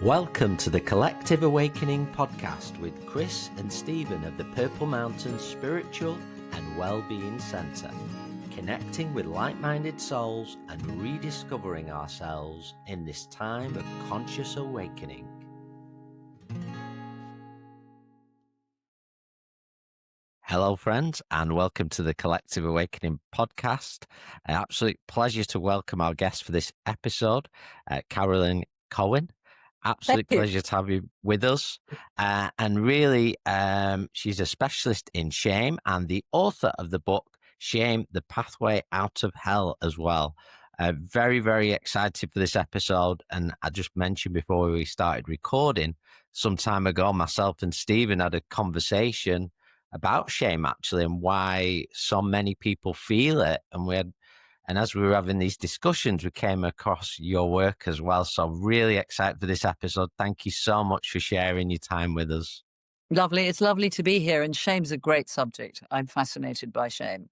Welcome to the Collective Awakening podcast with Chris and Stephen of the Purple Mountain Spiritual and Wellbeing Centre, connecting with like-minded souls and rediscovering ourselves in this time of conscious awakening. Hello, friends, and welcome to the Collective Awakening podcast. An absolute pleasure to welcome our guest for this episode, Carolyn Cowen. Absolute pleasure to have you with us. And really, she's a specialist in shame and the author of the book, Shame, The Pathway Out of Hell as well. Very, very excited for this episode. And I just mentioned before we started recording, some time ago, myself and Stephen had a conversation about shame, actually, and why so many people feel it. And as we were having these discussions, we came across your work as well. So really excited for this episode. Thank you so much for sharing your time with us. Lovely. It's lovely to be here. And shame's a great subject. I'm fascinated by shame.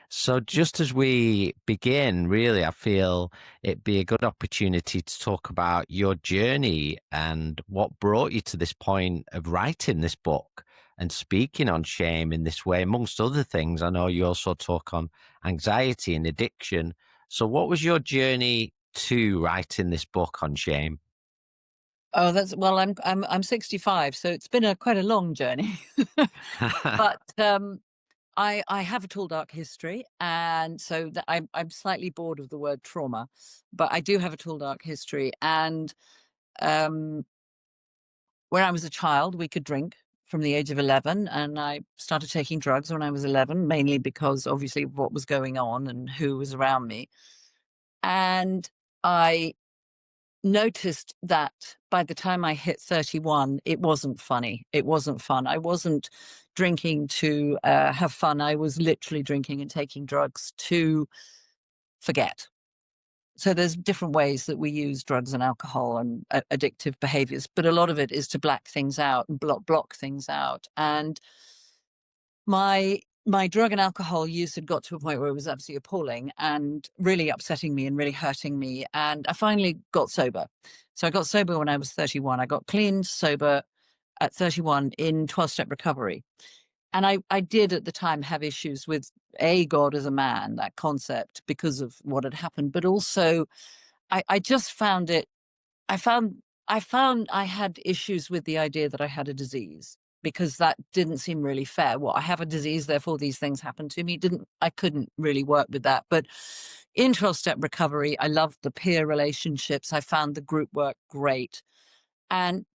So just as we begin, really, I feel it'd be a good opportunity to talk about your journey and what brought you to this point of writing this book and speaking on shame in this way, amongst other things. I know you also talk on anxiety and addiction. So what was your journey to writing this book on shame? Oh, I'm 65, so it's been quite a long journey. But I have a tall dark history, and so I'm slightly bored of the word trauma, but I do have a tall dark history. And um, when I was a child, we could drink from the age of 11, and I started taking drugs when I was 11, mainly because obviously of what was going on and who was around me. And I noticed that by the time I hit 31, it wasn't funny. It wasn't fun. I wasn't drinking to have fun. I was literally drinking and taking drugs to forget. So there's different ways that we use drugs and alcohol and addictive behaviors, but a lot of it is to black things out and block things out. And my drug and alcohol use had got to a point where it was absolutely appalling and really upsetting me and really hurting me. And I finally got sober. So I got sober when I was 31. I got clean, sober at 31 in 12-step recovery. And I did at the time have issues with God as a man, that concept, because of what had happened. But also I just found it, I found I had issues with the idea that I had a disease, because that didn't seem really fair. Well, I have a disease, therefore these things happen to me. I couldn't really work with that. But in 12-step recovery, I loved the peer relationships. I found the group work great. And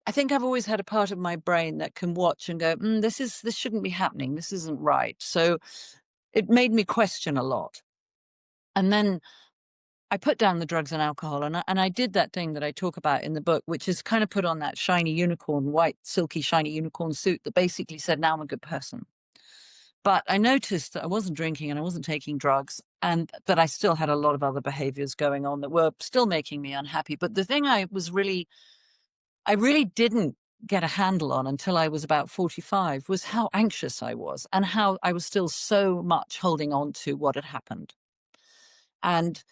I think I've always had a part of my brain that can watch and go, this shouldn't be happening. This isn't right. So it made me question a lot. And then I put down the drugs and alcohol, and I did that thing that I talk about in the book, which is kind of put on that shiny unicorn, white, silky, shiny unicorn suit that basically said, now I'm a good person. But I noticed that I wasn't drinking and I wasn't taking drugs, and that I still had a lot of other behaviors going on that were still making me unhappy. But the thing I really didn't get a handle on until I was about 45 was how anxious I was and how I was still so much holding on to what had happened. And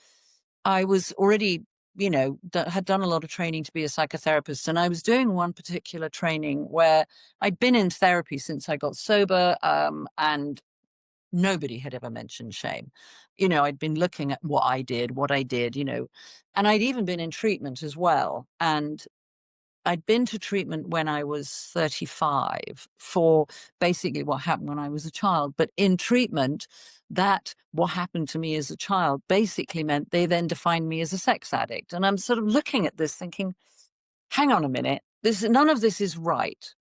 I was already, had done a lot of training to be a psychotherapist. And I was doing one particular training where I'd been in therapy since I got sober, and nobody had ever mentioned shame. I'd been looking at what I did, and I'd even been in treatment as well. And I'd been to treatment when I was 35 for basically what happened when I was a child. But in treatment, that what happened to me as a child basically meant they then defined me as a sex addict. And I'm sort of looking at this thinking, hang on a minute, none of this is right.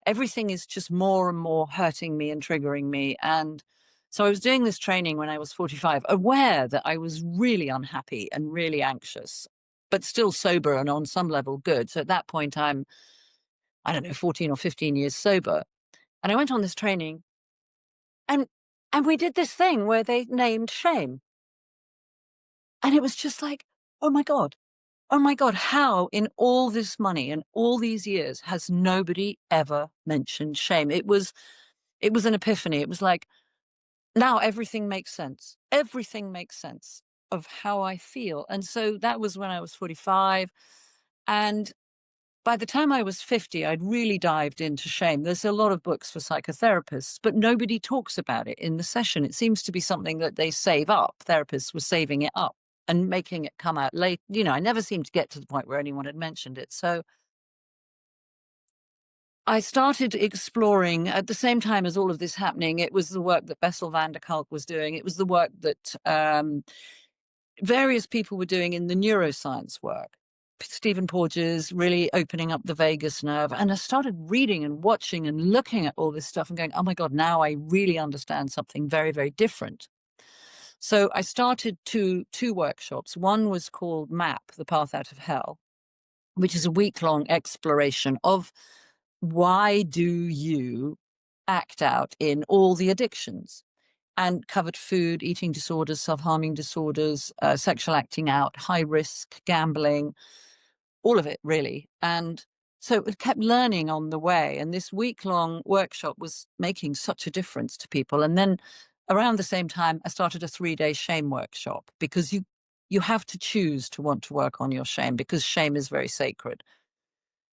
Everything is just more and more hurting me and triggering me. And so I was doing this training when I was 45, aware that I was really unhappy and really anxious, but still sober and on some level good. So at that point, I don't know, 14 or 15 years sober. And I went on this training, and we did this thing where they named shame. And it was just like, oh my God, how in all this money and all these years has nobody ever mentioned shame? It was an epiphany. It was like, now everything makes sense. Everything makes sense of how I feel. And so that was when I was 45. And by the time I was 50, I'd really dived into shame. There's a lot of books for psychotherapists, but nobody talks about it in the session. It seems to be something that they save up. Therapists were saving it up and making it come out late. I never seemed to get to the point where anyone had mentioned it. So I started exploring at the same time as all of this happening. It was the work that Bessel van der Kolk was doing. It was the work that various people were doing in the neuroscience work. Stephen Porges really opening up the vagus nerve. And I started reading and watching and looking at all this stuff and going, oh my God, now I really understand something very, very different. So I started two workshops. One was called MAP, The Path Out of Hell, which is a week-long exploration of why do you act out in all the addictions, and covered food, eating disorders, self-harming disorders, sexual acting out, high risk, gambling, all of it really. And so it kept learning on the way. And this week-long workshop was making such a difference to people. And then around the same time, I started a 3-day shame workshop, because you have to choose to want to work on your shame, because shame is very sacred.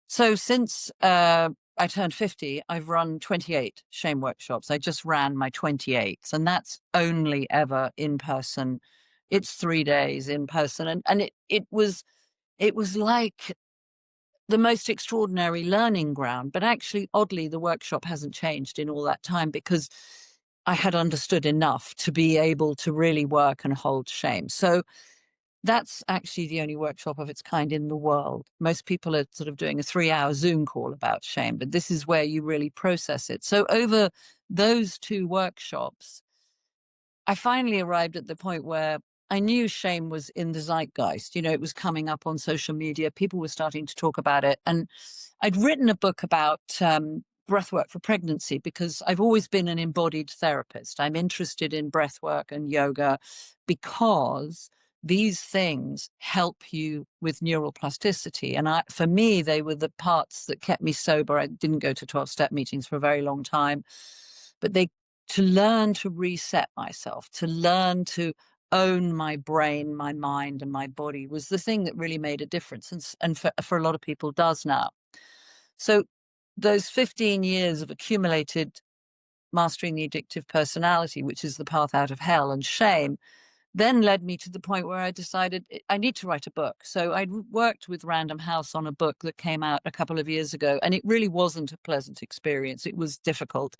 So since I turned 50, I've run 28 shame workshops. I just ran my 28th, and that's only ever in person. It's 3 days in person. And it was like the most extraordinary learning ground. But actually, oddly, the workshop hasn't changed in all that time, because I had understood enough to be able to really work and hold shame. So that's actually the only workshop of its kind in the world. Most people are sort of doing a 3-hour Zoom call about shame, but this is where you really process it. So over those 2 workshops, I finally arrived at the point where I knew shame was in the zeitgeist. It was coming up on social media. People were starting to talk about it. And I'd written a book about breathwork for pregnancy, because I've always been an embodied therapist. I'm interested in breathwork and yoga because these things help you with neural plasticity. And for me, they were the parts that kept me sober. I didn't go to 12-step meetings for a very long time, but to learn to reset myself, to learn to own my brain, my mind, and my body was the thing that really made a difference. And for a lot of people does now. So those 15 years of accumulated mastering the addictive personality, which is the path out of hell, and shame, then led me to the point where I decided I need to write a book. So I'd worked with Random House on a book that came out a couple of years ago, and it really wasn't a pleasant experience. It was difficult.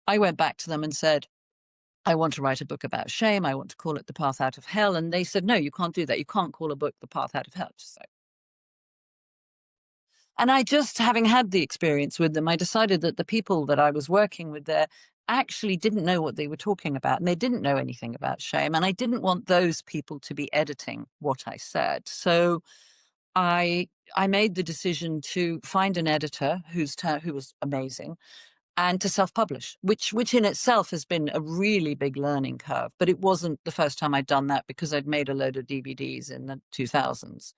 I went back to them and said, I want to write a book about shame. I want to call it The Path Out of Hell. And they said, no, you can't do that. You can't call a book The Path Out of Hell. And I just, having had the experience with them, I decided that the people that I was working with there actually didn't know what they were talking about, and they didn't know anything about shame. And I didn't want those people to be editing what I said. So I made the decision to find an editor who was amazing, and to self-publish, which in itself has been a really big learning curve. But it wasn't the first time I'd done that, because I'd made a load of DVDs in the 2000s.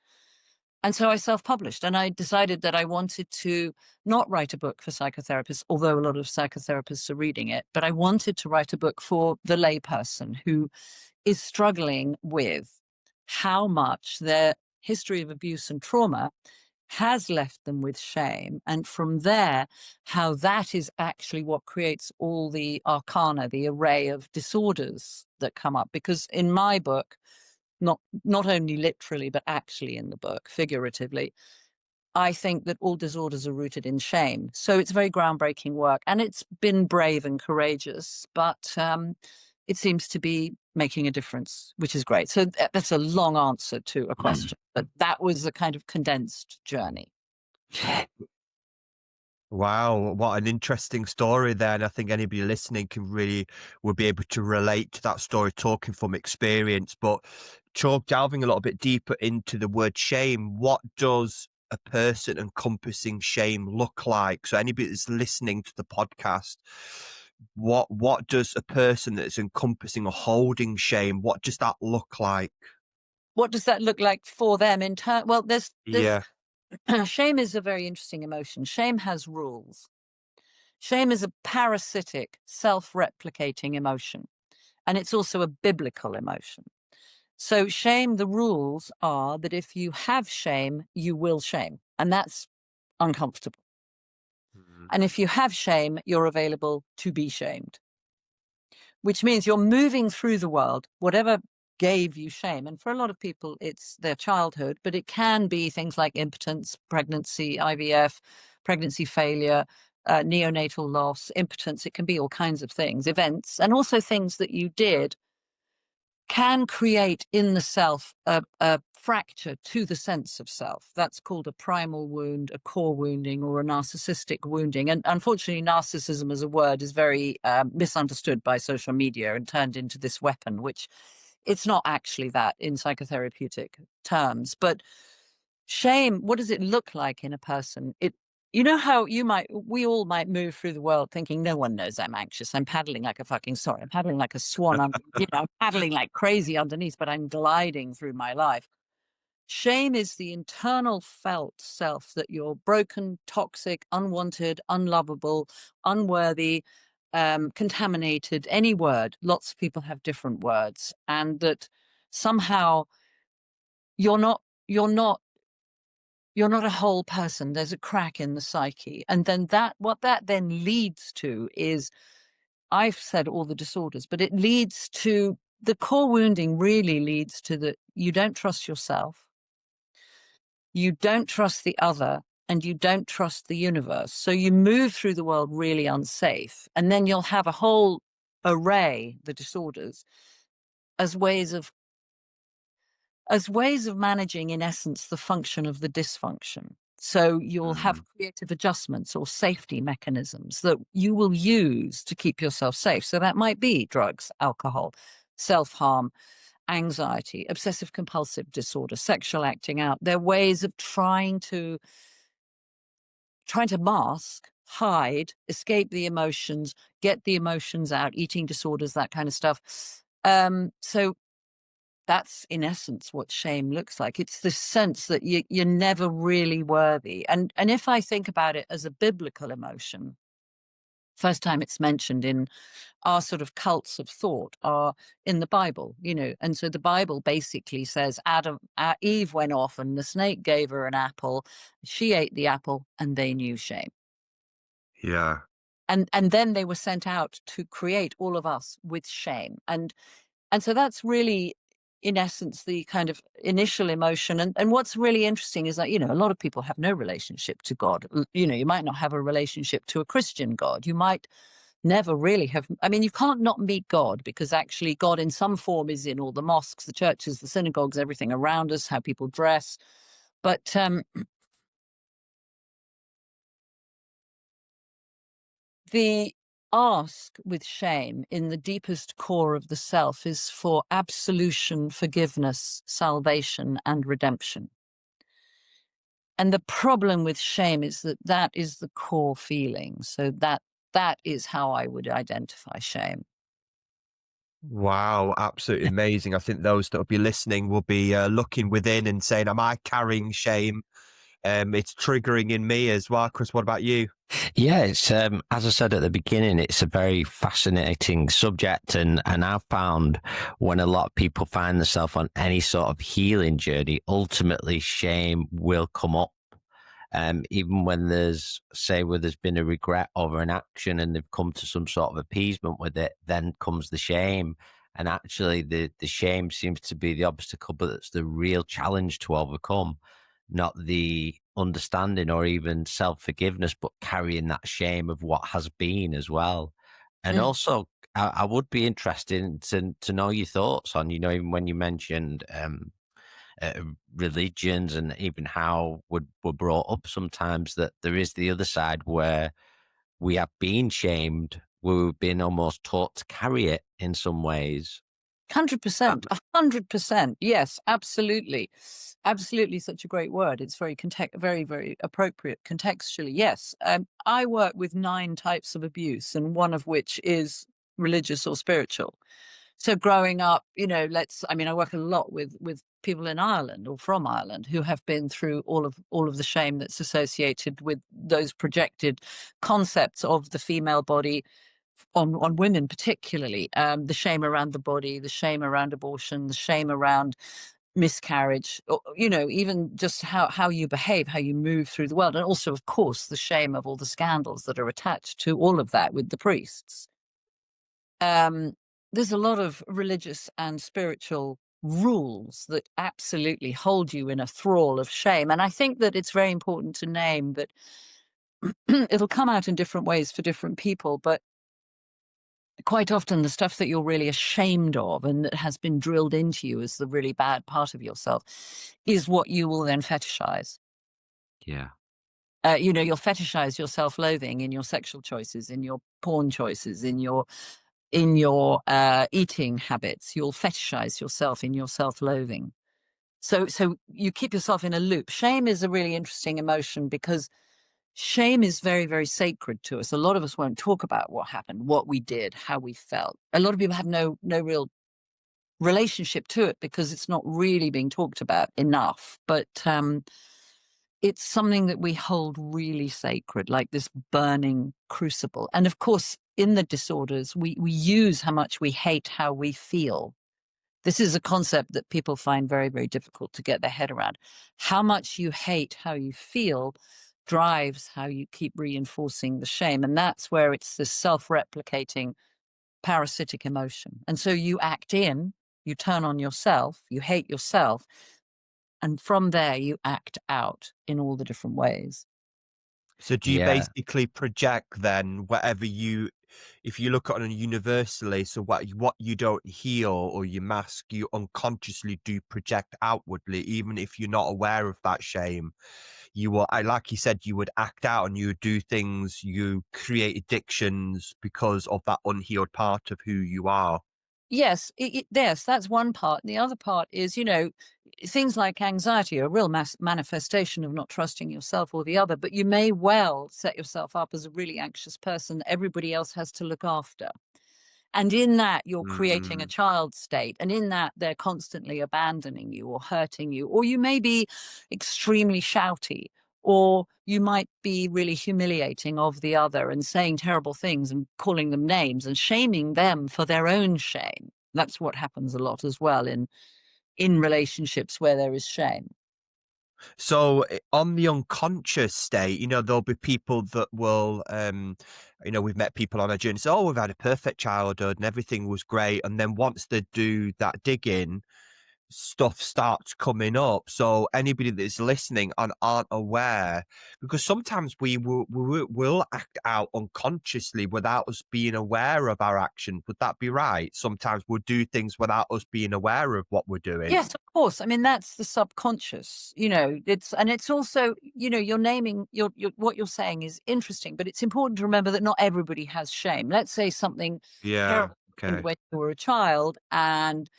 And so I self-published, and I decided that I wanted to not write a book for psychotherapists, although a lot of psychotherapists are reading it, but I wanted to write a book for the layperson who is struggling with how much their history of abuse and trauma has left them with shame. And from there, how that is actually what creates all the arcana, the array of disorders that come up. Because in my book, not only literally, but actually in the book, figuratively, I think that all disorders are rooted in shame. So it's very groundbreaking work, and it's been brave and courageous, but it seems to be making a difference, which is great. So that's a long answer to a question, but that was a kind of condensed journey. Wow, what an interesting story there. And I think anybody listening will be able to relate to that story, talking from experience. But delving a little bit deeper into the word shame, what does a person encompassing shame look like? So anybody that's listening to the podcast, what does a person that's encompassing or holding shame, what does that look like? What does that look like for them in turn? Well, there's Yeah. shame is a very interesting emotion. Shame has rules. Shame is a parasitic, self-replicating emotion, and it's also a biblical emotion. So shame, the rules are that if you have shame, you will shame. And that's uncomfortable. Mm. And if you have shame, you're available to be shamed, which means you're moving through the world, whatever gave you shame. And for a lot of people, it's their childhood, but it can be things like impotence, pregnancy, IVF, pregnancy failure, neonatal loss, impotence. It can be all kinds of things, events, and also things that you did can create in the self a fracture to the sense of self. That's called a primal wound, a core wounding, or a narcissistic wounding. And unfortunately, narcissism as a word is very misunderstood by social media and turned into this weapon, which it's not actually that in psychotherapeutic terms. But shame, what does it look like in a person? You know how we all might move through the world thinking no one knows I'm anxious. I'm paddling like I'm paddling like a swan. I'm paddling like crazy underneath, but I'm gliding through my life. Shame is the internal felt self that you're broken, toxic, unwanted, unlovable, unworthy, contaminated, any word. Lots of people have different words, and that somehow you're not, you're not you're not a whole person. There's a crack in the psyche. And then what that then leads to is, I've said all the disorders, but it leads to the core wounding really leads to that you don't trust yourself, you don't trust the other, and you don't trust the universe. So you move through the world really unsafe. And then you'll have a whole array, the disorders, as ways of managing, in essence, the function of the dysfunction. So you'll have Mm. creative adjustments or safety mechanisms that you will use to keep yourself safe. So that might be drugs, alcohol, self-harm, anxiety, obsessive compulsive disorder, sexual acting out. They're ways of trying to mask, hide, escape the emotions, get the emotions out, eating disorders, that kind of stuff. So that's in essence what shame looks like. It's the sense that you're never really worthy. And if I think about it as a biblical emotion, first time it's mentioned in our sort of cults of thought are in the Bible, and so the Bible basically says Eve went off and the snake gave her an apple. She ate the apple and they knew shame. Yeah. And then they were sent out to create all of us with shame. And so that's really, in essence, the kind of initial emotion. And what's really interesting is that, a lot of people have no relationship to God. You might not have a relationship to a Christian God. You might never really have. I mean, you can't not meet God, because actually God in some form is in all the mosques, the churches, the synagogues, everything around us, how people dress. But the ask with shame in the deepest core of the self is for absolution, forgiveness, salvation, and redemption. And the problem with shame is that that is the core feeling. So that is how I would identify shame. Wow, absolutely amazing. I think those that will be listening will be looking within and saying, am I carrying shame? It's triggering in me as well. Chris, what about you? Yeah, it's as I said at the beginning, it's a very fascinating subject, and I've found when a lot of people find themselves on any sort of healing journey, ultimately shame will come up. Even when there's been a regret over an action and they've come to some sort of appeasement with it, then comes the shame. And actually the shame seems to be the obstacle, but it's the real challenge to overcome, not the understanding or even self-forgiveness, but carrying that shame of what has been as well. And Mm. also, I would be interested to know your thoughts on, even when you mentioned uh, religions and even how we're brought up sometimes, that there is the other side where we have been shamed, where we've been almost taught to carry it in some ways. 100%, 100%. Yes, absolutely. Absolutely, such a great word. It's very, very, very appropriate contextually. Yes. I work with 9 types of abuse, and one of which is religious or spiritual. So growing up, I work a lot with people in Ireland or from Ireland who have been through all of the shame that's associated with those projected concepts of the female body on women particularly, the shame around the body, the shame around abortion, the shame around miscarriage, or, even just how you behave, how you move through the world. And also, of course, the shame of all the scandals that are attached to all of that with the priests. There's a lot of religious and spiritual rules that absolutely hold you in a thrall of shame. And I think that it's very important to name that it'll come out in different ways for different people, but quite often the stuff that you're really ashamed of and that has been drilled into you as the really bad part of yourself is what you will then fetishize. Yeah. You'll fetishize your self-loathing in your sexual choices, in your porn choices, in your eating habits. You'll fetishize yourself in your self-loathing. So you keep yourself in a loop. Shame is a really interesting emotion because shame is very, very sacred to us. A lot of us won't talk about what happened, what we did, how we felt. A lot of people have no real relationship to it because it's not really being talked about enough. But it's something that we hold really sacred, like this burning crucible. And of course, in the disorders, we use how much we hate how we feel. This is a concept that people find very, very difficult to get their head around. How much you hate how you feel drives how you keep reinforcing the shame. And that's where it's this self-replicating parasitic emotion. And so you act in, you turn on yourself, you hate yourself, and from there you act out in all the different ways. So do you Yeah. basically project then whatever you, if you look at it universally, so what you don't heal or you mask, you unconsciously do project outwardly, even if you're not aware of that shame. You will, like you said, you would act out and you would do things, you create addictions because of that unhealed part of who you are. Yes, yes, that's one part. The other part is, things like anxiety are a real manifestation of not trusting yourself or the other, but you may well set yourself up as a really anxious person that everybody else has to look after. And in that, you're creating a Mm. child state. And in that, they're constantly abandoning you or hurting you. Or you may be extremely shouty, or you might be really humiliating of the other and saying terrible things and calling them names and shaming them for their own shame. That's what happens a lot as well in relationships where there is shame. So on the unconscious state, there'll be people that will, we've met people on a journey, say, oh, we've had a perfect childhood and everything was great. And then once they do that digging, stuff starts coming up. So anybody that's listening and aren't aware, because sometimes we will act out unconsciously without us being aware of our action. Would that be right? Sometimes we'll do things without us being aware of what we're doing. Yes, of course. I mean, that's the subconscious, it's also, you're naming your what you're saying is interesting, but it's important to remember that not everybody has shame. Let's say something Yeah. terrible happened Okay. when you were a child and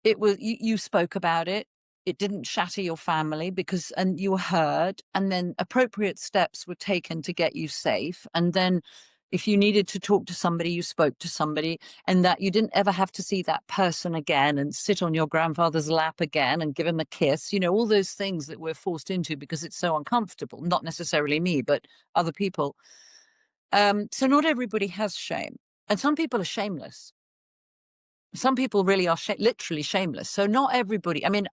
it was you spoke about it. It didn't shatter your family and you were heard, and then appropriate steps were taken to get you safe. And then if you needed to talk to somebody, you spoke to somebody, and that you didn't ever have to see that person again and sit on your grandfather's lap again and give him a kiss, all those things that we're forced into because it's so uncomfortable. Not necessarily me, but other people. So not everybody has shame. And some people are shameless. Some people really are literally shameless. So not everybody. I mean,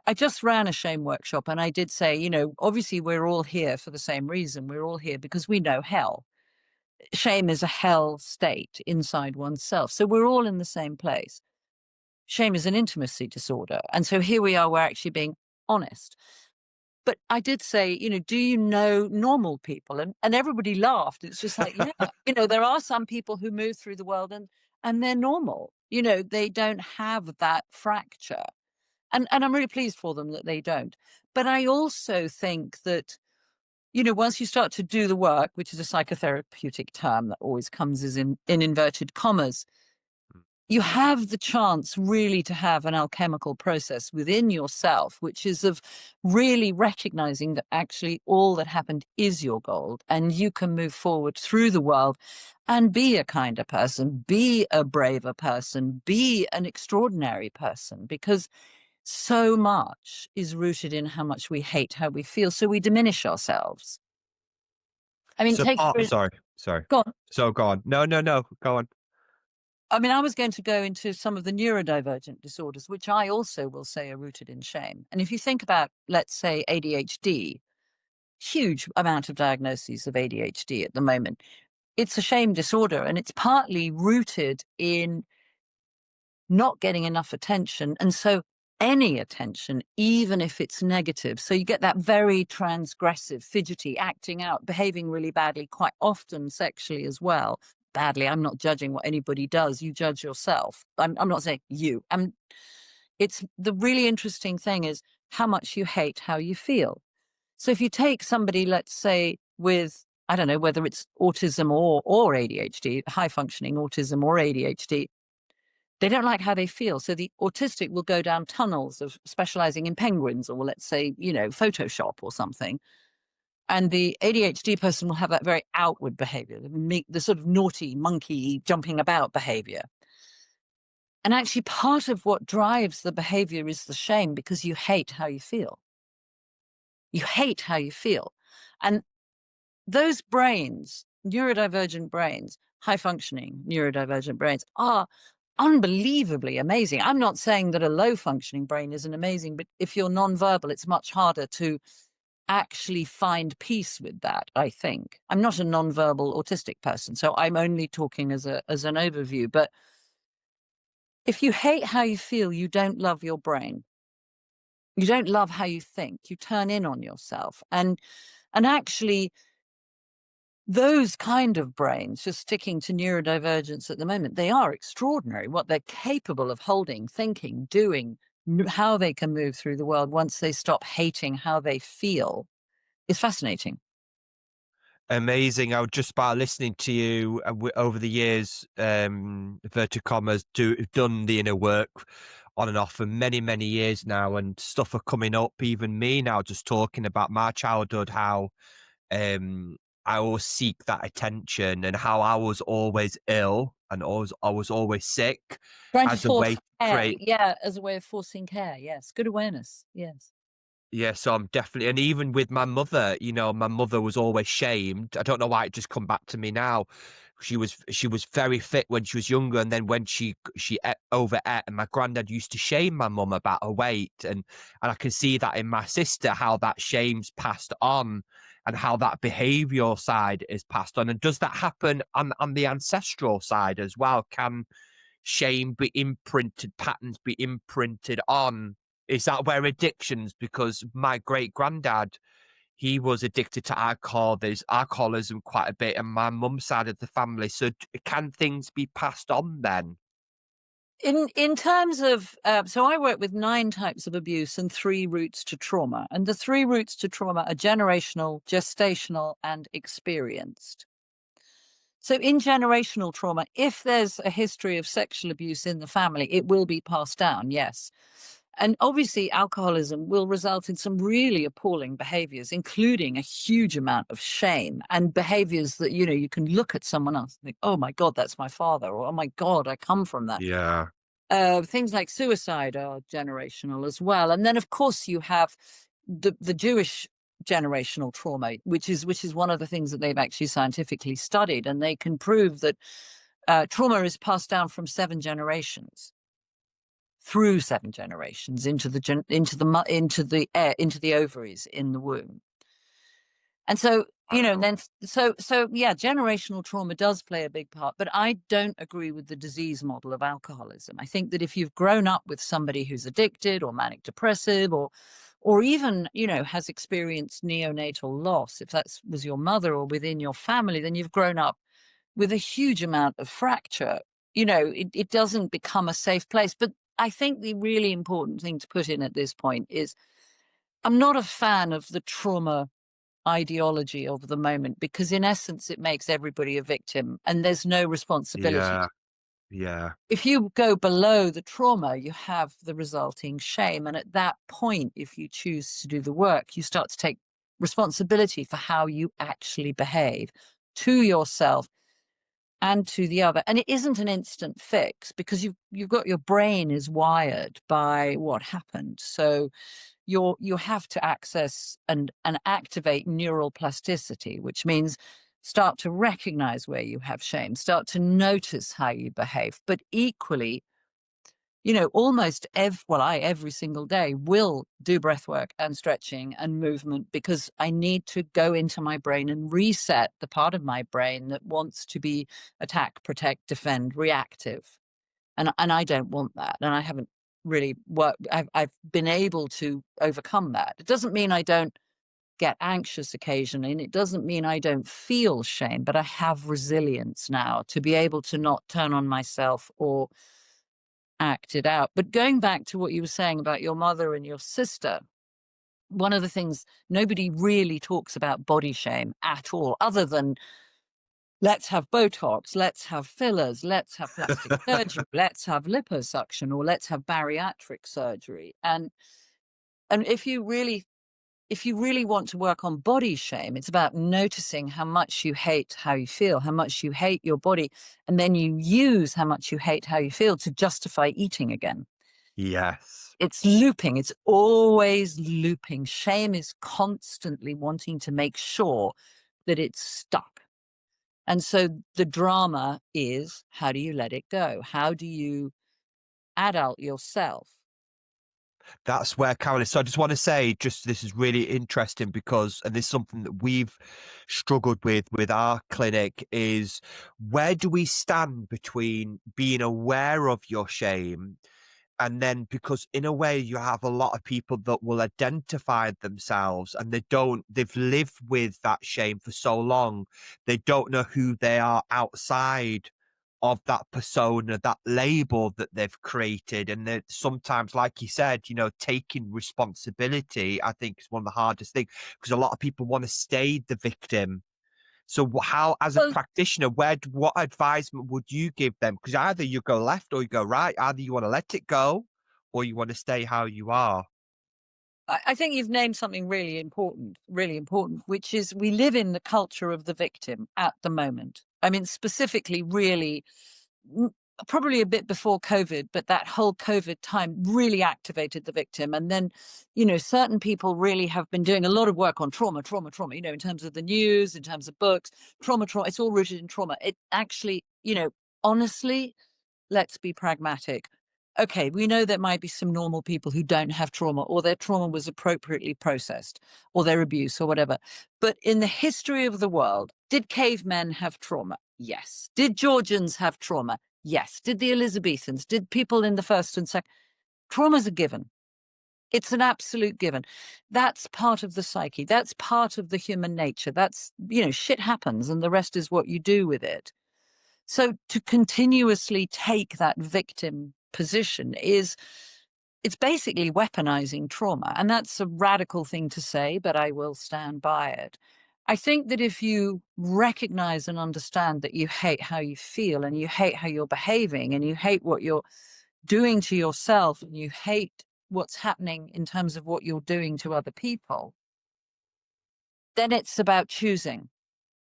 I just ran a shame workshop and I did say, obviously we're all here for the same reason. We're all here because we know hell. Shame is a hell state inside oneself. So we're all in the same place. Shame is an intimacy disorder. And so here we are, we're actually being honest. But I did say, do you know normal people? And everybody laughed. It's just like, yeah, there are some people who move through the world and they're normal. They don't have that fracture. And I'm really pleased for them that they don't. But I also think that, once you start to do the work, which is a psychotherapeutic term that always comes as in inverted commas, you have the chance really to have an alchemical process within yourself, which is of really recognizing that actually all that happened is your gold and you can move forward through the world and be a kinder person, be a braver person, be an extraordinary person, because so much is rooted in how much we hate how we feel. So we diminish ourselves. I mean, So, take for sorry. go on. So go on. No, go on. I mean, I was going to go into some of the neurodivergent disorders, which I also will say are rooted in shame. And if you think about, let's say, ADHD, huge amount of diagnoses of ADHD at the moment. It's a shame disorder, and it's partly rooted in not getting enough attention. And so any attention, even if it's negative. So you get that very transgressive, fidgety, acting out, behaving really badly, quite often sexually as well. Badly, I'm not judging what anybody does. You judge yourself. I'm not saying you. It's the really interesting thing is how much you hate how you feel. So if you take somebody, let's say, with, I don't know, whether it's autism or ADHD, high functioning autism or ADHD, they don't like how they feel. So the autistic will go down tunnels of specializing in penguins or, let's say, Photoshop or something. And the ADHD person will have that very outward behavior, the sort of naughty monkey jumping about behavior. And actually part of what drives the behavior is the shame, because you hate how you feel. You hate how you feel. And those brains, neurodivergent brains, high functioning neurodivergent brains, are unbelievably amazing. I'm not saying that a low functioning brain isn't amazing, but if you're nonverbal, it's much harder to actually find peace with that, I think. I'm not a nonverbal autistic person, so I'm only talking as an overview. But if you hate how you feel, you don't love your brain. You don't love how you think. You turn in on yourself. And actually, those kind of brains, just sticking to neurodivergence at the moment, they are extraordinary. What they're capable of holding, thinking, doing, how they can move through the world once they stop hating how they feel is fascinating. Amazing. I was just by listening to you over the years, Verticommas done the inner work on and off for many, many years now, and stuff are coming up. Even me now, just talking about my childhood, how I always seek that attention, and how I was always ill and I was always sick Trying to as a way force to care, create. yeah, as a way of forcing care. Yes, good awareness. Yes. Yeah, so I'm definitely, and even with my mother, my mother was always shamed. I don't know why it just come back to me now. She was very fit when she was younger, and then when she overate, and my granddad used to shame my mum about her weight, and I can see that in my sister, how that shame's passed on, and how that behavioural side is passed on. And does that happen on the ancestral side as well? Can shame be imprinted, patterns be imprinted on? Is that where addictions, because my great granddad, he was addicted to alcohol, there's alcoholism quite a bit, and my mum's side of the family. So can things be passed on then? In terms of, so I work with 9 types of abuse and 3 routes to trauma. And the 3 routes to trauma are generational, gestational, and experienced. So in generational trauma, if there's a history of sexual abuse in the family, it will be passed down, yes. And obviously, alcoholism will result in some really appalling behaviors, including a huge amount of shame and behaviors that, you can look at someone else and think, oh my God, that's my father, or oh my God, I come from that. Yeah. Things like suicide are generational as well. And then, of course, you have the Jewish generational trauma, which is one of the things that they've actually scientifically studied, and they can prove that trauma is passed down from 7 generations through 7 generations into the ovaries in the womb. And so, then so yeah, generational trauma does play a big part, but I don't agree with the disease model of alcoholism. I think that if you've grown up with somebody who's addicted or manic depressive, or even, has experienced neonatal loss, if that was your mother or within your family, then you've grown up with a huge amount of fracture. It doesn't become a safe place. But I think the really important thing to put in at this point is I'm not a fan of the trauma ideology of the moment, because in essence it makes everybody a victim and there's no responsibility. Yeah. Yeah. If you go below the trauma, you have the resulting shame, and at that point, if you choose to do the work, you start to take responsibility for how you actually behave to yourself and to the other. And it isn't an instant fix, because you've got, your brain is wired by what happened. So you have to access and activate neural plasticity, which means start to recognize where you have shame, start to notice how you behave. But equally, almost every single day will do breath work and stretching and movement, because I need to go into my brain and reset the part of my brain that wants to be attack, protect, defend, reactive. And I don't want that. And I haven't really worked. I've been able to overcome that. It doesn't mean I don't get anxious occasionally, and it doesn't mean I don't feel shame, but I have resilience now to be able to not turn on myself or act it out. But going back to what you were saying about your mother and your sister, one of the things, nobody really talks about body shame at all, other than let's have Botox, let's have fillers, let's have plastic surgery, let's have liposuction, or let's have bariatric surgery. And if you really want to work on body shame, it's about noticing how much you hate how you feel, how much you hate your body, and then you use how much you hate how you feel to justify eating again. Yes. It's looping. It's always looping. Shame is constantly wanting to make sure that it's stuck. And so the drama is, how do you let it go? How do you adult yourself? That's where Carolyn. So I just want to say, this is really interesting because, and this is something that we've struggled with our clinic, is where do we stand between being aware of your shame, and then, because in a way you have a lot of people that will identify themselves and they've lived with that shame for so long, they don't know who they are outside of that persona, that label that they've created. And that sometimes, like you said, taking responsibility, I think, is one of the hardest things, because a lot of people want to stay the victim. So how, as a Well, practitioner, what advisement would you give them? Because either you go left or you go right. Either you want to let it go or you want to stay how you are. I think you've named something really important, which is we live in the culture of the victim at the moment. I mean, specifically, really, probably a bit before COVID, but that whole COVID time really activated the victim. And then, certain people really have been doing a lot of work on trauma, in terms of the news, in terms of books, trauma. It's all rooted in trauma. It actually, honestly, let's be pragmatic. Okay, we know there might be some normal people who don't have trauma, or their trauma was appropriately processed, or their abuse, or whatever. But in the history of the world, did cavemen have trauma? Yes. Did Georgians have trauma? Yes. Did the Elizabethans? Did people in the first and second? Trauma's a given. It's an absolute given. That's part of the psyche. That's part of the human nature. That's, shit happens, and the rest is what you do with it. So to continuously take that victim position it's basically weaponizing trauma. And that's a radical thing to say, but I will stand by it. I think that if you recognize and understand that you hate how you feel, and you hate how you're behaving, and you hate what you're doing to yourself, and you hate what's happening in terms of what you're doing to other people, then it's about choosing.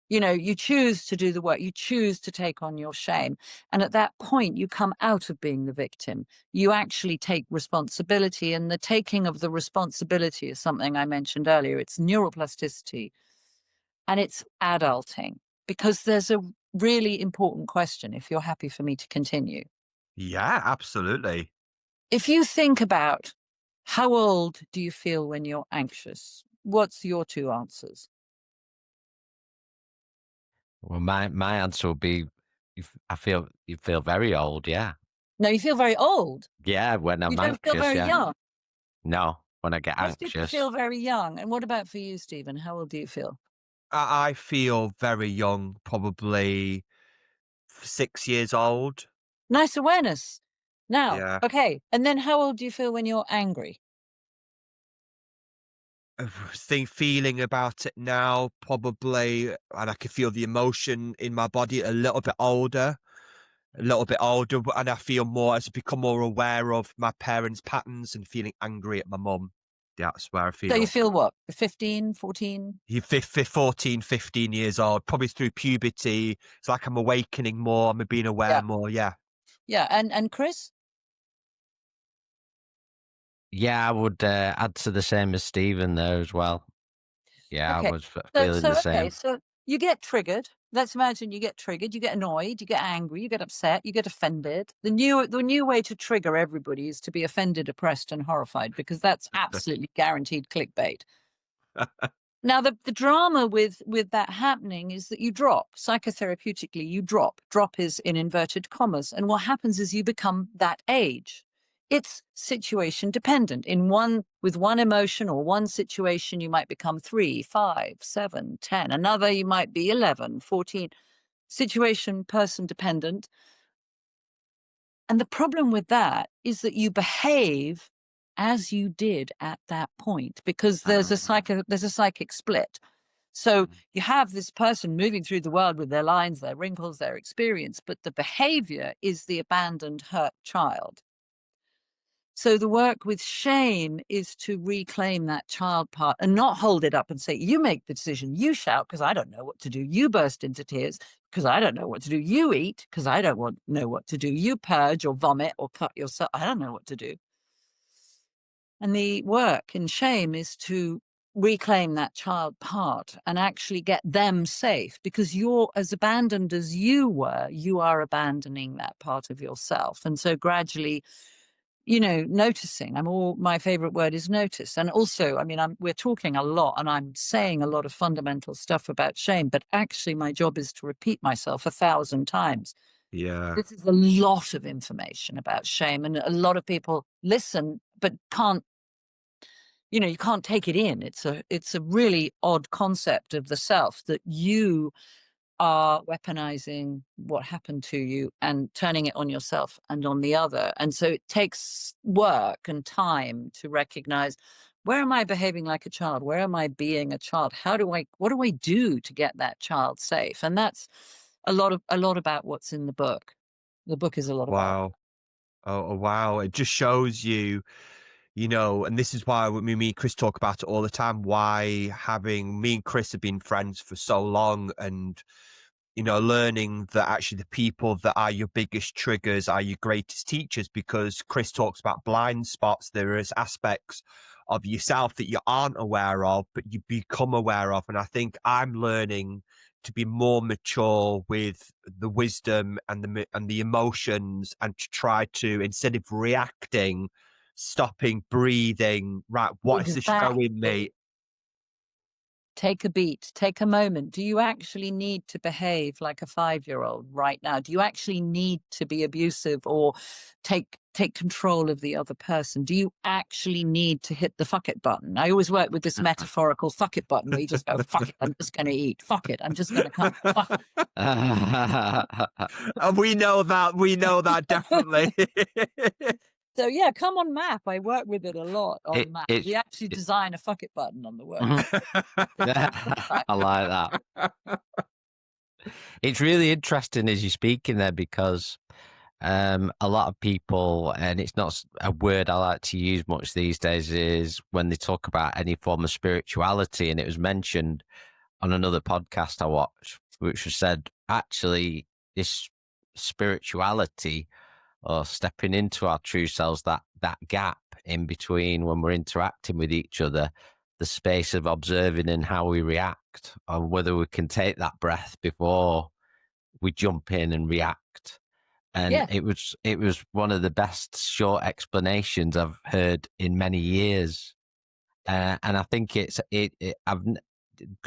You choose to do the work, you choose to take on your shame. And at that point, you come out of being the victim. You actually take responsibility. And the taking of the responsibility is something I mentioned earlier. It's neuroplasticity and it's adulting, because there's a really important question, if you're happy for me to continue. Yeah, absolutely. If you think about how old do you feel when you're anxious, what's your two answers? Well, my answer would be, you feel very old. Yeah, No, you feel very old. yeah. When You I'm don't feel anxious, very yeah. young. No, when I get Most people anxious. feel very young. And what about for you, Stephen? How old do you feel? I feel very young, probably 6 years old. Nice awareness. Now, Yeah. okay. And then how old do you feel when you're angry? Feeling about it now, probably, and I can feel the emotion in my body, a little bit older, and I feel more, as I become more aware of my parents' patterns and feeling angry at my mum. That's where I So you feel. feel what? 15, 14? You 14, 15 years old, probably through puberty. It's like I'm awakening more. I'm being aware Yeah. more. Yeah. Yeah. And Chris? Yeah, I would add to the same as Stephen there as well. Yeah, I Okay. was feeling the Okay, same. so you get triggered. Let's imagine you get triggered, you get annoyed, you get angry, you get upset, you get offended. The new way to trigger everybody is to be offended, oppressed, and horrified, because that's absolutely guaranteed clickbait. Now, the drama with that happening is that you drop psychotherapeutically. You drop. Drop is in inverted commas, and what happens is you become that age. It's situation dependent. With one emotion or one situation, you might become 3, 5, 7, 10. Another, you might be 11, 14. Situation, person dependent. And the problem with that is that you behave as you did at that point, because there's a psychic split. So you have this person moving through the world with their lines, their wrinkles, their experience, but the behavior is the abandoned, hurt child. So the work with shame is to reclaim that child part and not hold it up and say, you make the decision, you shout because I don't know what to do, you burst into tears because I don't know what to do, you eat because I don't know what to do, you purge or vomit or cut yourself, I don't know what to do. And the work in shame is to reclaim that child part and actually get them safe, because you're as abandoned as you were, you are abandoning that part of yourself. And so gradually, noticing. My favorite word is notice. And also, we're talking a lot and I'm saying a lot of fundamental stuff about shame, but actually my job is to repeat myself 1,000 times. Yeah. This is a lot of information about shame, and a lot of people listen, but can't, you can't take it in. It's a really odd concept of the self, that you are weaponizing what happened to you and turning it on yourself and on the other. And so it takes work and time to recognize, where am I behaving like a child? Where am I being a child? What do I do to get that child safe? And that's a lot about what's in the book. The book is a lot about. Wow. Oh, wow. It just shows you, and this is why me and Chris talk about it all the time, why having me and Chris have been friends for so long, and learning that actually the people that are your biggest triggers are your greatest teachers, because Chris talks about blind spots. There is aspects of yourself that you aren't aware of, but you become aware of. And I think I'm learning to be more mature with the wisdom and the emotions, and to try to, instead of reacting, stopping, breathing, right, what is this showing me? Exactly. Take a beat, take a moment. Do you actually need to behave like a 5-year-old right now? Do you actually need to be abusive or take control of the other person? Do you actually need to hit the fuck it button? I always work with this metaphorical fuck it button, where you just go, fuck it, I'm just going to eat. Fuck it, I'm just going to come. Fuck it. And we know that definitely. So yeah, come on map. I work with it a lot on It, map. it's We actually design a fuck it button on the work. I like that. It's really interesting as you're speaking there, because a lot of people, and it's not a word I like to use much these days, is when they talk about any form of spirituality. And it was mentioned on another podcast I watched, which was said, actually, this spirituality, or stepping into our true selves, that gap in between when we're interacting with each other, the space of observing and how we react, or whether we can take that breath before we jump in and react. And Yeah. it was one of the best short explanations I've heard in many years. And I think because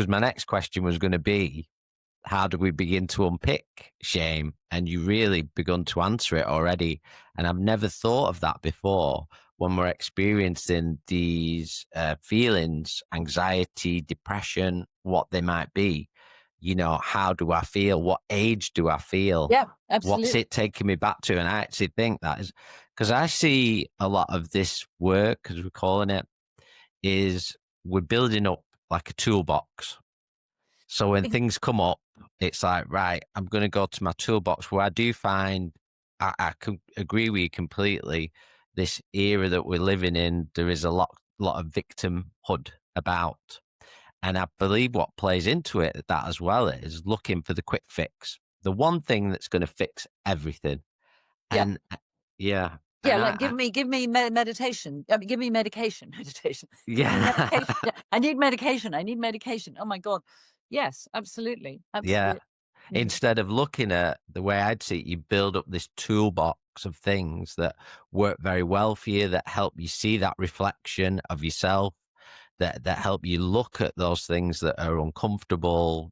my next question was going to be, how do we begin to unpick shame? And you really begun to answer it already. And I've never thought of that before. When we're experiencing these feelings, anxiety, depression, what they might be, how do I feel? What age do I feel? Yeah, absolutely. What's it taking me back to? And I actually think that is, because I see a lot of this work, as we're calling it, is we're building up like a toolbox. So when things come up, it's like, right, I'm going to go to my toolbox, where I do find, I can agree with you completely. This era that we're living in, there is a lot of victimhood about. And I believe what plays into it, that as well, is looking for the quick fix, the one thing that's going to fix everything. Yeah. And yeah. Yeah, And like give me meditation. I mean, give me medication. Meditation. Give me yeah, medication. Yeah, I need medication. I need medication. Oh my God. Yes, absolutely. yeah. Absolutely. Mm. Instead of looking at the way I'd see it, you build up this toolbox of things that work very well for you, that help you see that reflection of yourself, that help you look at those things that are uncomfortable,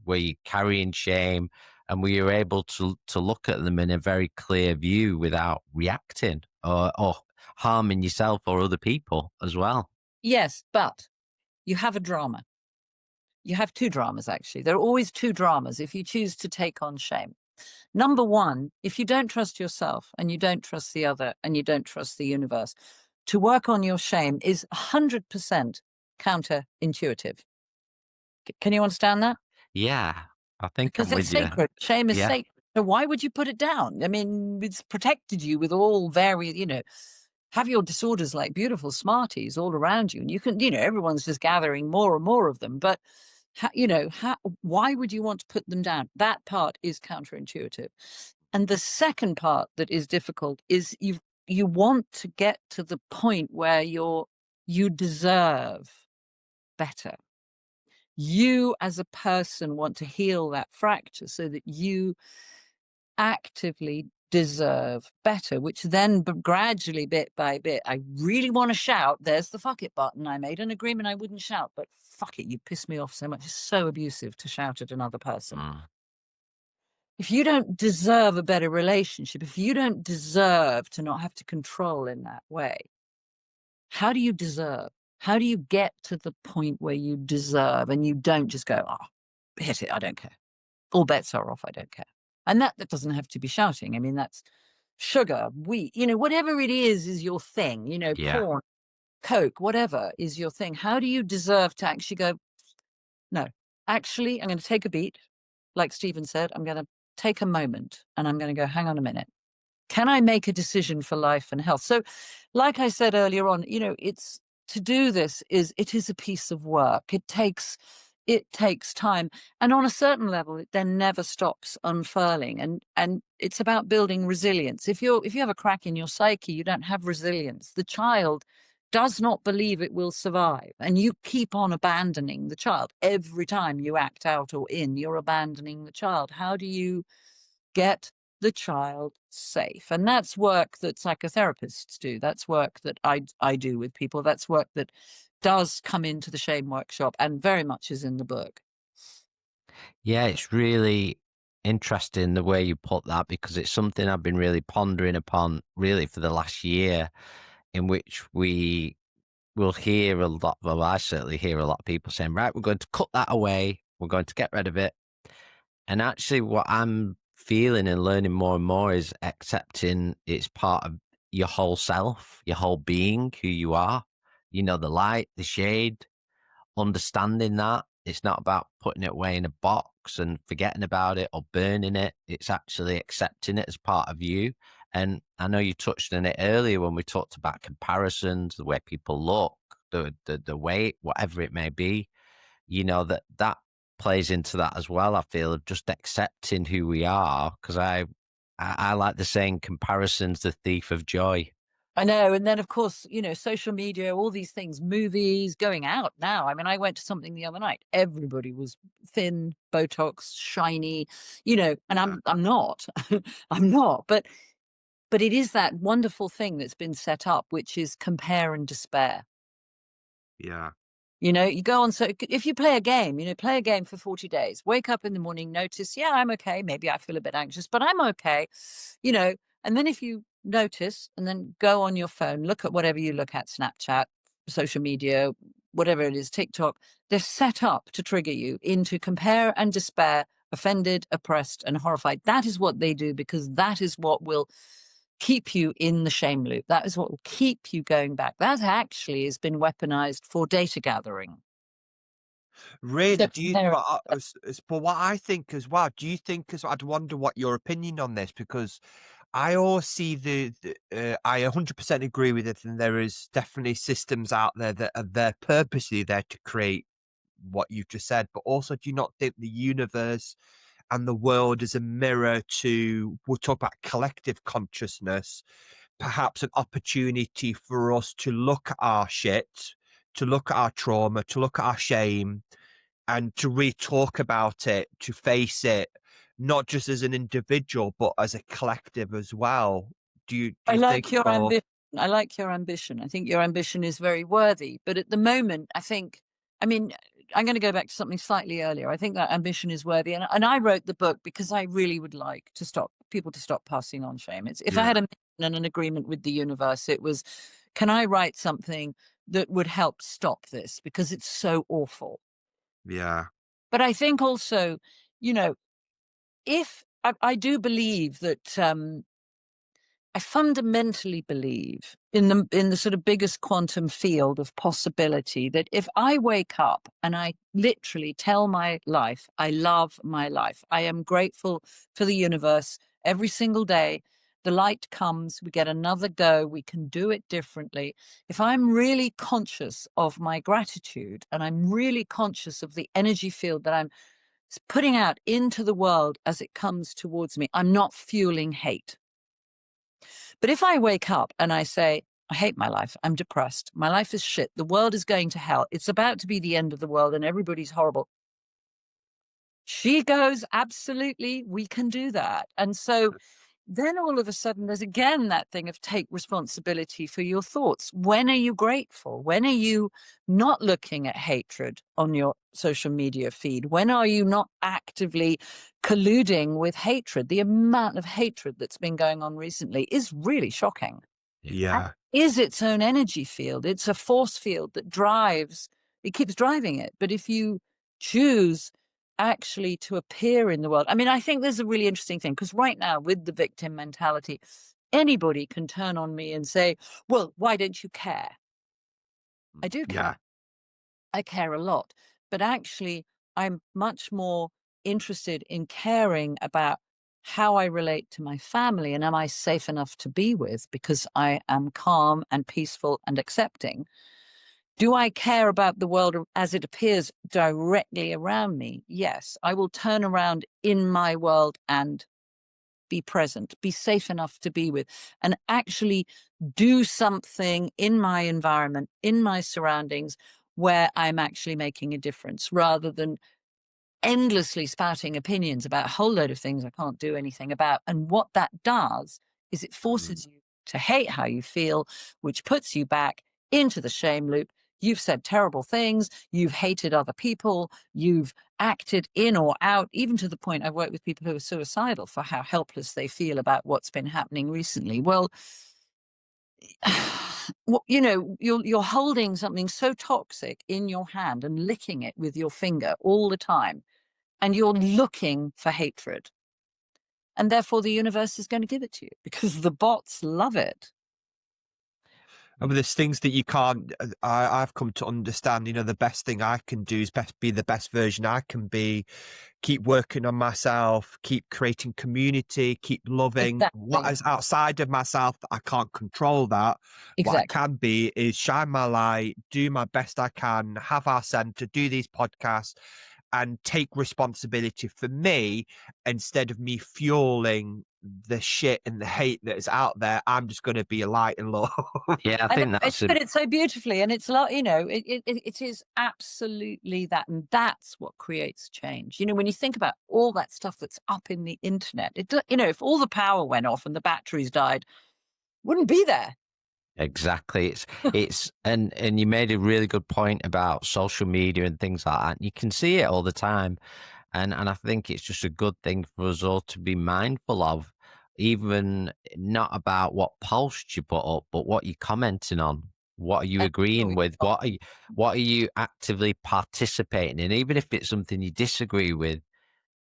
where you're carrying shame, and where you're able to look at them in a very clear view without reacting or harming yourself or other people as well. Yes, but you have a drama. You have two dramas, actually. There are always two dramas if you choose to take on shame. Number one, if you don't trust yourself and you don't trust the other and you don't trust the universe, to work on your shame is 100% counterintuitive. Can you understand that? Yeah, I think Because I'm it's with you. sacred. Shame is Yeah. sacred. So why would you put it down? I mean, it's protected you with all various, have your disorders like beautiful smarties all around you. And you can, everyone's just gathering more and more of them. But, why would you want to put them down? That part is counterintuitive. And the second part that is difficult is you want to get to the point where you deserve better. You as a person want to heal that fracture so that you actively deserve better, which then gradually, bit by bit, I really want to shout, there's the fuck it button. I made an agreement I wouldn't shout, but fuck it, you piss me off so much. It's so abusive to shout at another person. Mm. If you don't deserve a better relationship, if you don't deserve to not have to control in that way, how do you deserve? How do you get to the point where you deserve and you don't just go, oh, hit it, I don't care. All bets are off, I don't care. And that doesn't have to be shouting. I mean, that's sugar, wheat, whatever it is your thing, Yeah. porn, Coke, whatever is your thing. How do you deserve to actually go, no, actually, I'm going to take a beat. Like Stephen said, I'm going to take a moment and I'm going to go, hang on a minute. Can I make a decision for life and health? So, like I said earlier on, it's to do this it is a piece of work. It takes time. And on a certain level, it then never stops unfurling. And it's about building resilience. If you have a crack in your psyche, you don't have resilience. The child does not believe it will survive. And you keep on abandoning the child. Every time you act out or in, you're abandoning the child. How do you get the child safe? And that's work that psychotherapists do. That's work that I do with people. That's work that does come into the shame workshop and very much is in the book. Yeah, it's really interesting the way you put that, because it's something I've been really pondering upon really for the last year, in which we will hear a lot, well, I certainly hear a lot of people saying, right, we're going to cut that away, we're going to get rid of it. And actually what I'm feeling and learning more and more is accepting it's part of your whole self, your whole being, who you are, the light, the shade, understanding that it's not about putting it away in a box and forgetting about it or burning it. It's actually accepting it as part of you. And I know you touched on it earlier when we talked about comparisons, the way people look, the weight, whatever it may be, that plays into that as well. I feel of just accepting who we are, because I like the saying, comparison's the thief of joy. I know. And then, of course, social media, all these things, movies, going out now. I mean, I went to something the other night. Everybody was thin, Botox, shiny, and I'm not. I'm not. But it is that wonderful thing that's been set up, which is compare and despair. Yeah. You go on. So if you play a game, play a game for 40 days, wake up in the morning, notice, yeah, I'm okay. Maybe I feel a bit anxious, but I'm okay. And then if you notice and then go on your phone, look at whatever you look at, Snapchat, social media, whatever it is, TikTok, they're set up to trigger you into compare and despair, offended, oppressed, and horrified. That is what they do, because that is what will keep you in the shame loop. That is what will keep you going back. That actually has been weaponized for data gathering. Really? So Do you? there, But what I think as well. Do you think as I'd wonder what your opinion on this, because I always see I 100% agree with it, and there is definitely systems out there that are there purposely there to create what you've just said. But also, do you not think the universe and the world as a mirror to, we'll talk about collective consciousness, perhaps an opportunity for us to look at our shit, to look at our trauma, to look at our shame, and to re-talk about it, to face it, not just as an individual, but as a collective as well. Do I you think, like your or ambition. I like your ambition. I think your ambition is very worthy. But at the moment, I mean, I'm going to go back to something slightly earlier. I think that ambition is worthy. And I wrote the book because I really would like to stop people to stop passing on shame. It's if I yeah, had a mission and an agreement with the universe, it was, can I write something that would help stop this? Because it's so awful. yeah, But I think also, you know, if I do believe that I fundamentally believe in the sort of biggest quantum field of possibility, that if I wake up and I literally tell my life, I love my life, I am grateful for the universe every single day, the light comes, we get another go, we can do it differently. If I'm really conscious of my gratitude and I'm really conscious of the energy field that I'm putting out into the world as it comes towards me, I'm not fueling hate. But if I wake up and I say, I hate my life, I'm depressed, my life is shit, the world is going to hell, it's about to be the end of the world and everybody's horrible. She goes, absolutely, we can do that. And so then all of a sudden, there's again that thing of take responsibility for your thoughts. When are you grateful? When are you not looking at hatred on your social media feed? When are you not actively colluding with hatred? The amount of hatred that's been going on recently is really shocking. And yeah. is its own energy field. It's a force field that drives, it keeps driving it. But if you choose actually to appear in the world, I mean, I think there's a really interesting thing, because right now with the victim mentality, anybody can turn on me and say, well, why don't you care? I do Yeah. care. I care a lot. But actually, I'm much more interested in caring about how I relate to my family and am I safe enough to be with, because I am calm and peaceful and accepting. Do I care about the world as it appears directly around me? Yes, I will turn around in my world and be present, be safe enough to be with, and actually do something in my environment, in my surroundings, where I'm actually making a difference, rather than endlessly spouting opinions about a whole load of things I can't do anything about. And what that does is it forces you to hate how you feel, which puts you back into the shame loop. You've said terrible things, you've hated other people, you've acted in or out, even to the point I've worked with people who are suicidal for how helpless they feel about what's been happening recently. Well, you know, you're holding something so toxic in your hand and licking it with your finger all the time, and you're looking for hatred. And therefore, the universe is going to give it to you because the bots love it. And there's things that you can't. I've come to understand. You know, the best thing I can do is be the best version I can be. Keep working on myself. Keep creating community. Keep loving. What Exactly. is outside of myself that I can't control that. What I Exactly. can be is shine my light, do my best I can, have our centre, do these podcasts, and take responsibility for me instead of me fueling the shit and the hate that is out there. I'm just going to be a light and love. Yeah, I I know, think that's but it's so beautifully, and it's like, you know, it is absolutely that, and that's what creates change. You know, when you think about all that stuff that's up in the internet, you know, if all the power went off and the batteries died, wouldn't be there. exactly. It's and you made a really good point about social media and things like that. You can see it all the time. And I think it's just a good thing for us all to be mindful of, even not about what posts you put up, but what you're commenting on. What are you And agreeing with? What are you actively participating in? Even if it's something you disagree with,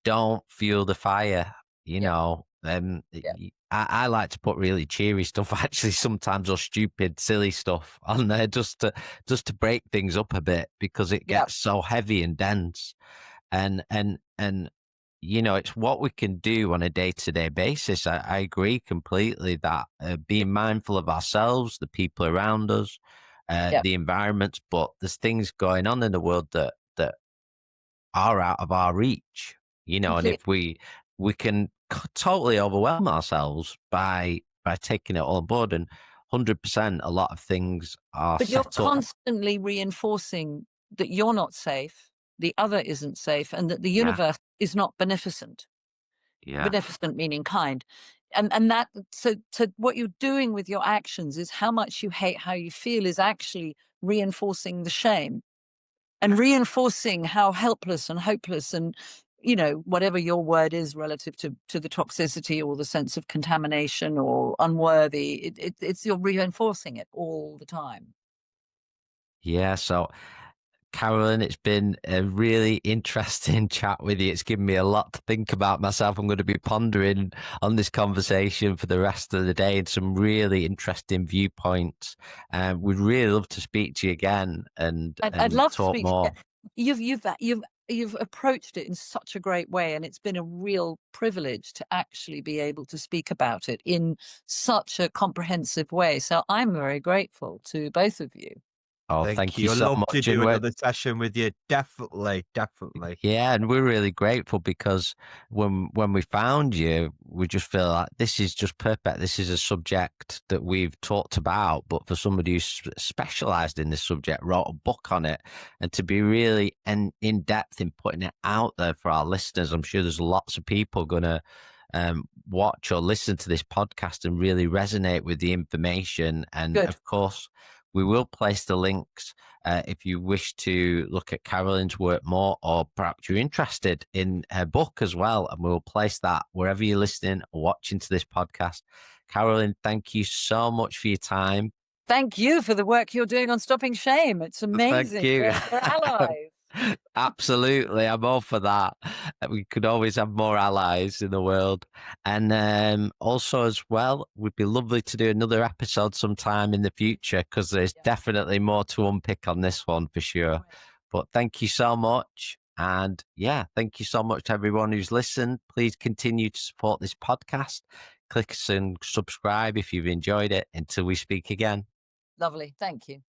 don't fuel the fire. You yeah, know, yeah, I like to put really cheery stuff, actually, sometimes, or stupid, silly stuff on there, just to break things up a bit, because it yeah, gets so heavy and dense. And you know, it's what we can do on a day-to-day basis. I agree completely that being mindful of ourselves, the people around us, yeah, the environments, but there's things going on in the world that are out of our reach. And Complete. if we can totally overwhelm ourselves by taking it all on board, and 100%, a lot of things are But you're set up. constantly reinforcing that you're not safe, the other isn't safe, and that the universe is not beneficent. Yeah. Beneficent meaning kind. And that, so what you're doing with your actions is how much you hate how you feel is actually reinforcing the shame and reinforcing how helpless and hopeless and, whatever your word is relative to the toxicity or the sense of contamination or unworthy, it's you're reinforcing it all the time. Yeah. So, Carolyn, it's been a really interesting chat with you. It's given me a lot to think about myself. I'm going to be pondering on this conversation for the rest of the day, and some really interesting viewpoints. We'd really love to speak to you again and I'd love to talk speak. more. You've approached it in such a great way, and it's been a real privilege to actually be able to speak about it in such a comprehensive way. So I'm very grateful to both of you. Oh, Thank thank you you. I'd so love to much. And do another session with you. Definitely. yeah, and we're really grateful because when we found you, we just feel like this is just perfect. This is a subject that we've talked about, but for somebody who's specialized in this subject, wrote a book on it, and to be really in depth in putting it out there for our listeners. I'm sure there's lots of people going to watch or listen to this podcast and really resonate with the information. And Good. of course, we will place the links if you wish to look at Carolyn's work more, or perhaps you're interested in her book as well. And we'll place that wherever you're listening or watching to this podcast. Carolyn, thank you so much for your time. Thank you for the work you're doing on stopping shame. It's amazing. Thank you. We're allies. Absolutely. I'm all for that. We could always have more allies in the world. And also, as well, would be lovely to do another episode sometime in the future, because there's definitely more to unpick on this one for sure. Right. But thank you so much. And thank you so much to everyone who's listened. Please continue to support this podcast. Click and subscribe if you've enjoyed it. Until we speak again. Lovely. Thank you.